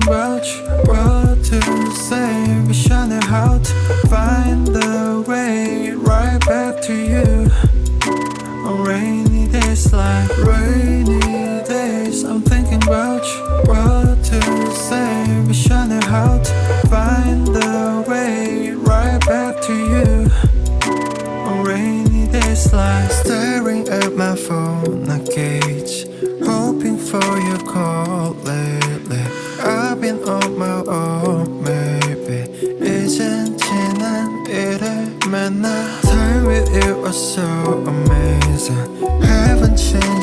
about you, what to say. Visioning how to find the way right back to you. On rainy days like rainy days, I'm thinking about you, what to say. Visioning how to find the way right back to you. On rainy days like staring at my phone, I gauge, hoping for your call lately. I've been on my own, maybe 이젠 지난 일을 만나. Time with you was so amazing. Haven't changed